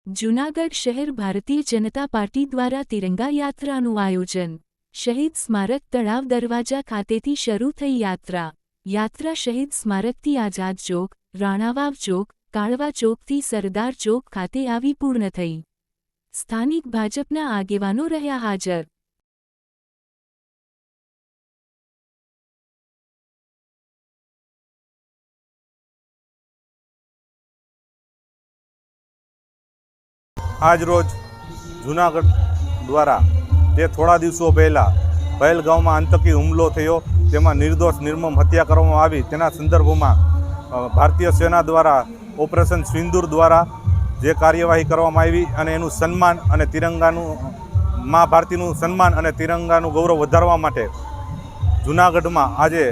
જૂનાગઢ શહેર ભારતીય જનતા પાર્ટી દ્વારા તિરંગા યાત્રાનું આયોજન। શહીદ સ્મારક તળાવ દરવાજા ખાતેથી શરૂ થઈ યાત્રા શહીદ સ્મારકથી આઝાદ ચોક, રાણાવાવ ચોક, કાળવા ચોકથી સરદાર ચોક ખાતે આવી પૂર્ણ થઈ। સ્થાનિક ભાજપના આગેવાનો રહ્યા હાજર। આજ રોજ જૂનાગઢ દ્વારા જે થોડા દિવસો પહેલાં પહેલગામમાં આતંકી હુમલો થયો, તેમાં નિર્દોષ નિર્મમ હત્યા કરવામાં આવી, તેના સંદર્ભમાં ભારતીય સેના દ્વારા ઓપરેશન સિંદૂર દ્વારા જે કાર્યવાહી કરવામાં આવી અને એનું સન્માન અને તિરંગાનું મા ભારતીનું સન્માન અને તિરંગાનું ગૌરવ વધારવા માટે જૂનાગઢમાં આજે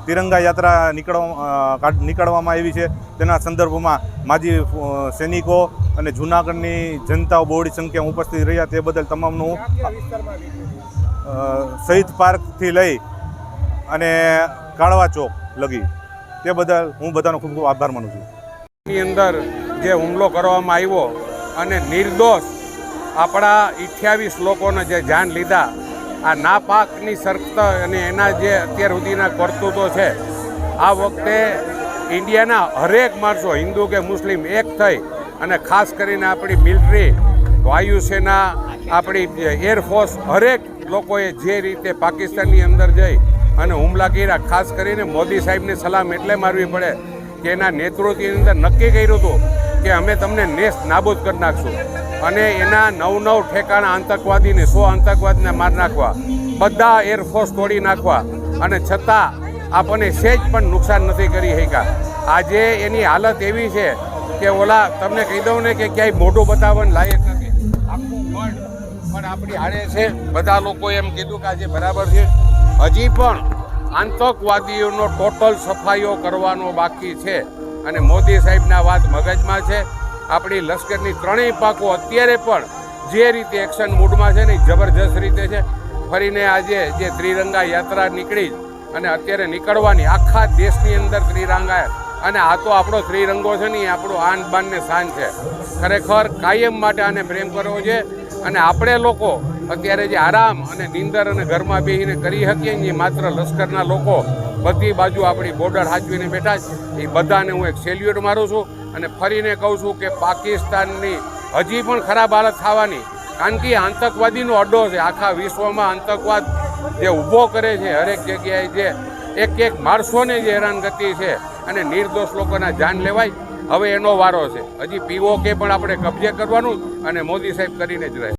તિરંગા યાત્રા નીકળવામાં આવી છે। તેના સંદર્ભમાં માજી સૈનિકો અને જૂનાગઢની જનતાઓ બહોળી સંખ્યામાં ઉપસ્થિત રહ્યા, તે બદલ તમામનું શહીદ પાર્કથી લઈ અને કાળવા ચોક લગી તે બદલ હું બધાનો ખૂબ ખૂબ આભાર માનું છું। ની અંદર જે હુમલો કરવામાં આવ્યો અને નિર્દોષ આપણા 28 લોકોને જે જાન લીધા, આ નાપાકની સરકત અને એના જે અત્યાર સુધીના કરતૂતો છે, આ વખતે ઇન્ડિયાના હરેક માણસો હિન્દુ કે મુસ્લિમ એક થઈ અને ખાસ કરીને આપણી મિલિટરી, વાયુસેના, આપણી એરફોર્સ, હરેક લોકોએ જે રીતે પાકિસ્તાનની અંદર જઈ અને હુમલા કર્યા, ખાસ કરીને મોદી સાહેબને સલામ એટલે મારવી પડે કે એના નેતૃત્વની અંદર નક્કી કર્યું હતું કે અમે તમને નેસ્ત નાબૂદ કરી નાખશું અને એના 9 ઠેકાણા આતંકવાદીને 100 આતંકવાદીને માર નાખવા, બધા એરફોર્સ તોડી નાખવા, અને છતાં આપણને સહેજ પણ નુકસાન નથી કરી શક્યા। આજે એની હાલત એવી છે કે ઓલા તમને કહી દઉં ને કે ક્યાંય મોઢું બતાવવાનું લાયક નથી, આખું પણ આપણી હારે છે। બધા લોકોએ એમ કીધું કે આજે બરાબર છે, હજી પણ આતંકવાદીઓનો ટોટલ સફાઈઓ કરવાનો બાકી છે અને મોદી સાહેબના વાત મગજમાં છે। આપણી લશ્કરની ત્રણેય પાકો અત્યારે પણ જે રીતે એક્શન મૂડમાં છે ને એ જબરજસ્ત રીતે છે। ફરીને આજે જે ત્રિરંગા યાત્રા નીકળી અને અત્યારે નીકળવાની આખા દેશની અંદર ત્રિરંગા, અને આ તો આપણો ત્રિરંગો છે ને એ આપણું આન બાન ને શાન છે। ખરેખર કાયમ માટે આને પ્રેમ કરવો છે અને આપણે લોકો અત્યારે જે આરામ અને નીંદર અને ઘરમાં બેસીને કરી શકીએ ને, એ માત્ર લશ્કરના લોકો બધી બાજુ આપણી બોર્ડર સાચવીને બેઠા છે। એ બધાને હું એક સેલ્યુટ મારું છું અને ફરીને કહું છું કે પાકિસ્તાનની હજી પણ ખરાબ હાલત થવાની, કારણ કે આતંકવાદીનો અડ્ડો છે। આખા વિશ્વમાં આતંકવાદ જે ઊભો કરે છે, હરેક જગ્યાએ જે એક માણસોને જે હેરાનગતિ છે અને નિર્દોષ લોકોના જાન લેવાય, હવે એનો વારો છે। હજી POK પણ આપણે કબજે કરવાનું અને મોદી સાહેબ કરીને જ રહે।